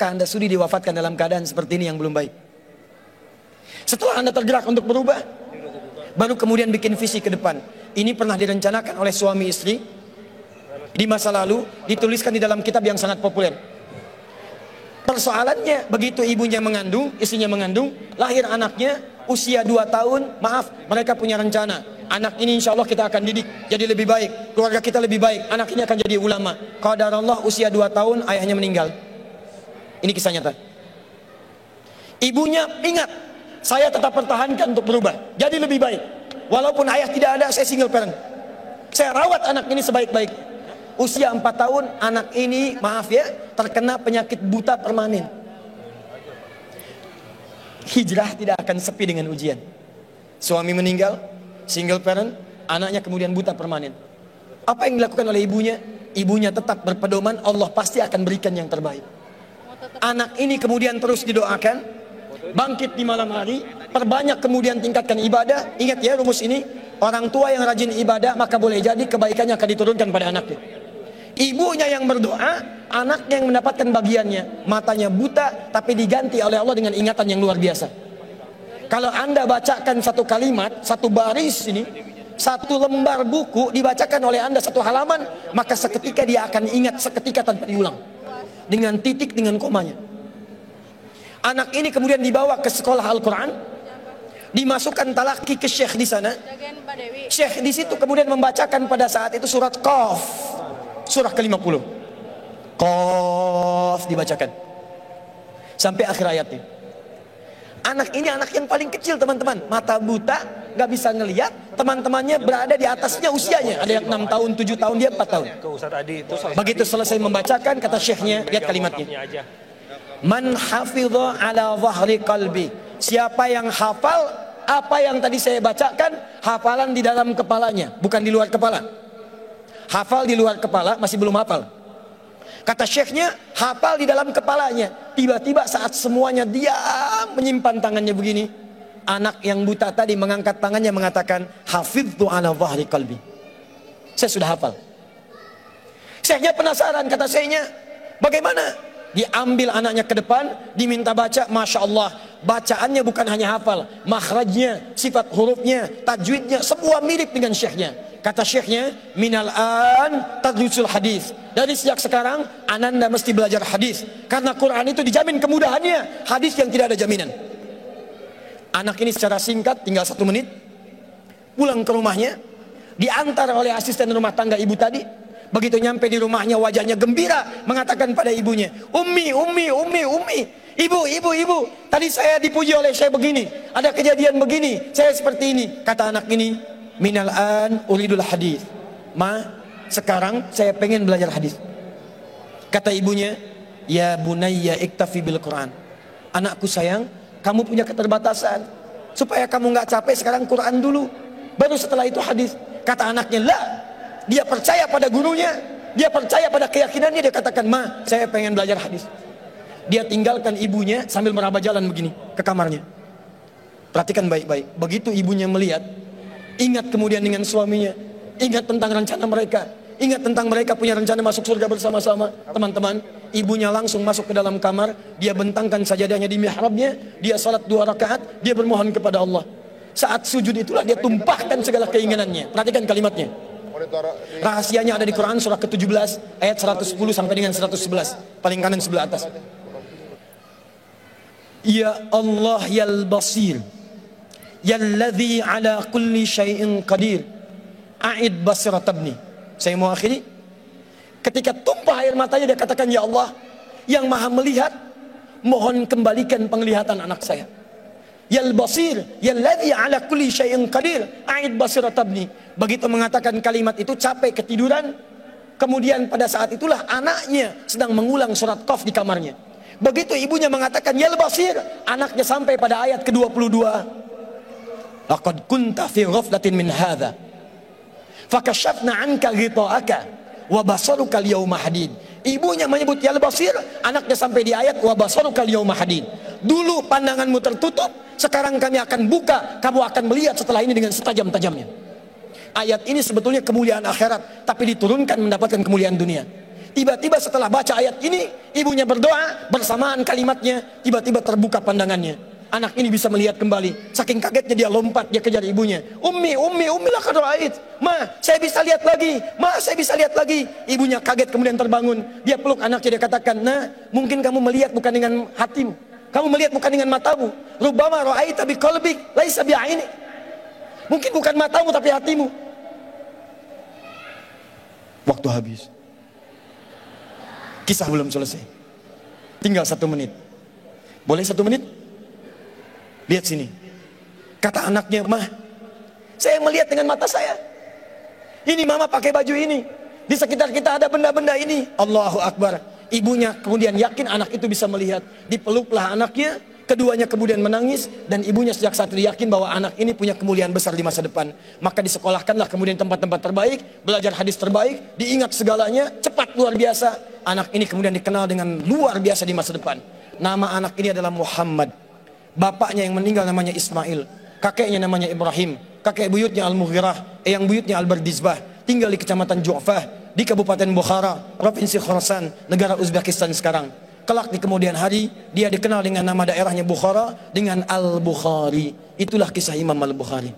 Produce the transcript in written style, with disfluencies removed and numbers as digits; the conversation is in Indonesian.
Anda sudi diwafatkan dalam keadaan seperti ini yang belum baik? Setelah Anda tergerak untuk berubah, baru kemudian bikin visi ke depan. Ini pernah direncanakan oleh suami istri di masa lalu, dituliskan di dalam kitab yang sangat populer. Persoalannya, begitu ibunya mengandung, istrinya mengandung, lahir anaknya usia 2 tahun, maaf, mereka punya rencana. Anak ini insya Allah kita akan didik jadi lebih baik, keluarga kita lebih baik, anak ini akan jadi ulama. Qadarullah usia 2 tahun ayahnya meninggal. Ini kisah nyata. Ibunya ingat, saya tetap pertahankan untuk berubah, jadi lebih baik. Walaupun ayah tidak ada, saya single parent. Saya rawat anak ini sebaik-baik. Usia 4 tahun, anak ini, maaf ya, terkena penyakit buta permanen. Hijrah tidak akan sepi dengan ujian. Suami meninggal, single parent, anaknya kemudian buta permanen. Apa yang dilakukan oleh ibunya? Ibunya tetap berpedoman, Allah pasti akan berikan yang terbaik. Anak ini kemudian terus didoakan, bangkit di malam hari, perbanyak kemudian tingkatkan ibadah. Ingat ya rumus ini, orang tua yang rajin ibadah maka boleh jadi kebaikannya akan diturunkan pada anaknya. Ibunya yang berdoa, anaknya yang mendapatkan bagiannya. Matanya buta tapi diganti oleh Allah dengan ingatan yang luar biasa. Kalau Anda bacakan satu kalimat, satu baris ini, satu lembar buku dibacakan oleh Anda satu halaman, maka seketika dia akan ingat seketika tanpa diulang, dengan titik, dengan komanya. Anak ini kemudian dibawa ke sekolah Al-Quran, dimasukkan talaki ke syekh di sana. Syekh di situ kemudian membacakan pada saat itu surat Qaf, surah ke-50. Qaf dibacakan sampai akhir ayatnya. Anak ini anak yang paling kecil teman-teman, mata buta, gak bisa ngelihat. Teman-temannya berada di atasnya usianya, ada yang 6 tahun, 7 tahun, dia 4 tahun. Begitu selesai membacakan, kata syekhnya, lihat kalimatnya, man hafidha ala zahri qalbi, siapa yang hafal apa yang tadi saya bacakan, hafalan di dalam kepalanya, bukan di luar kepala. Hafal di luar kepala masih belum hafal. Kata syekhnya, hafal di dalam kepalanya. Tiba-tiba saat semuanya diam menyimpan tangannya begini, anak yang buta tadi mengangkat tangannya mengatakan, hafidtu ala zahri qalbi, saya sudah hafal. Syekhnya penasaran, kata syekhnya, bagaimana? Diambil anaknya ke depan, diminta baca, Masya Allah, bacaannya bukan hanya hafal, makhrajnya, sifat hurufnya, tajwidnya, semua mirip dengan syekhnya. Kata syekhnya, minal an tadrusul hadis, dari sejak sekarang ananda mesti belajar hadis, karena Quran itu dijamin kemudahannya, hadis yang tidak ada jaminan. Anak ini secara singkat, tinggal 1 menit, pulang ke rumahnya, diantar oleh asisten rumah tangga ibu tadi. Begitu nyampe di rumahnya, wajahnya gembira, mengatakan pada ibunya, Ummi, ibu, tadi saya dipuji oleh saya begini, ada kejadian begini, saya seperti ini. Kata anak ini, minal an uridul hadis, ma, sekarang saya pengen belajar hadis. Kata ibunya, ya bunayya iktafi bil Quran, anakku sayang, kamu punya keterbatasan, supaya kamu nggak capek sekarang Quran dulu, baru setelah itu hadis. Kata anaknya, lah, dia percaya pada gurunya, dia percaya pada keyakinannya, dia katakan, ma, saya pengen belajar hadis. Dia tinggalkan ibunya sambil meraba jalan begini ke kamarnya. Perhatikan baik-baik, begitu ibunya melihat, ingat kemudian dengan suaminya, ingat tentang rencana mereka, ingat tentang mereka punya rencana masuk surga bersama-sama. Teman-teman, ibunya langsung masuk ke dalam kamar, dia bentangkan sajadahnya di mihrabnya, dia salat 2 rakaat, dia bermohon kepada Allah. Saat sujud itulah dia tumpahkan segala keinginannya. Perhatikan kalimatnya. Rahasianya ada di Quran surah ke-17 ayat 110 sampai dengan 111, paling kanan sebelah atas. Ya Allah yal basir, yalladzi ala kulli syai'in qadir, a'id basirat ibni. Saya mau akhiri. Ketika tumpah air matanya dia katakan, ya Allah yang maha melihat, mohon kembalikan penglihatan anak saya. Yal basir, yalladzi ala kulli syai'in qadir, a'id basirat ibni. Begitu mengatakan kalimat itu, capek ketiduran. Kemudian pada saat itulah anaknya sedang mengulang surat Qaf di kamarnya. Begitu ibunya mengatakan yal basir, anaknya sampai pada ayat ke-22. Laqad kunta fi ghaflatin min hadza fakashafna 'anka ghita'aka wa basaruka al-yawma hadid. Ibunya menyebut yal basir, anaknya sampai di ayat wa basaruka al-yawma hadid. Dulu pandanganmu tertutup, sekarang kami akan buka, kamu akan melihat setelah ini dengan setajam-tajamnya. Ayat ini sebetulnya kemuliaan akhirat, tapi diturunkan mendapatkan kemuliaan dunia. Tiba-tiba setelah baca ayat ini, ibunya berdoa, bersamaan kalimatnya, tiba-tiba terbuka pandangannya. Anak ini bisa melihat kembali. Saking kagetnya dia lompat, dia kejar ibunya. Ummi laqad ra'ait. Ma, saya bisa lihat lagi. Ma, saya bisa lihat lagi. Ibunya kaget kemudian terbangun. Dia peluk anaknya, dia katakan, "Nah, mungkin kamu melihat bukan dengan hatimu. Kamu melihat bukan dengan matamu. Rubbama ra'aita biqalbik, laisa bi'ainik." Mungkin bukan matamu tapi hatimu. Waktu habis. Kisah belum selesai. Tinggal 1 menit. Boleh 1 menit? Lihat sini. Kata anaknya, "Mah, saya melihat dengan mata saya. Ini mama pakai baju ini. Di sekitar kita ada benda-benda ini." Allahu Akbar. Ibunya kemudian yakin anak itu bisa melihat. Dipeluklah anaknya. Keduanya kemudian menangis. Dan ibunya sejak saat itu yakin bahwa anak ini punya kemuliaan besar di masa depan. Maka disekolahkanlah kemudian tempat-tempat terbaik. Belajar hadis terbaik. Diingat segalanya. Cepat luar biasa. Anak ini kemudian dikenal dengan luar biasa di masa depan. Nama anak ini adalah Muhammad. Bapaknya yang meninggal namanya Ismail. Kakeknya namanya Ibrahim. Kakek buyutnya Al-Mughirah. Eyang buyutnya Al-Bardizbah. Tinggal di kecamatan Ju'fah, di Kabupaten Bukhara, Provinsi Khorasan, negara Uzbekistan sekarang. Kelak di kemudian hari, dia dikenal dengan nama daerahnya Bukhara, dengan Al-Bukhari. Itulah kisah Imam Al-Bukhari.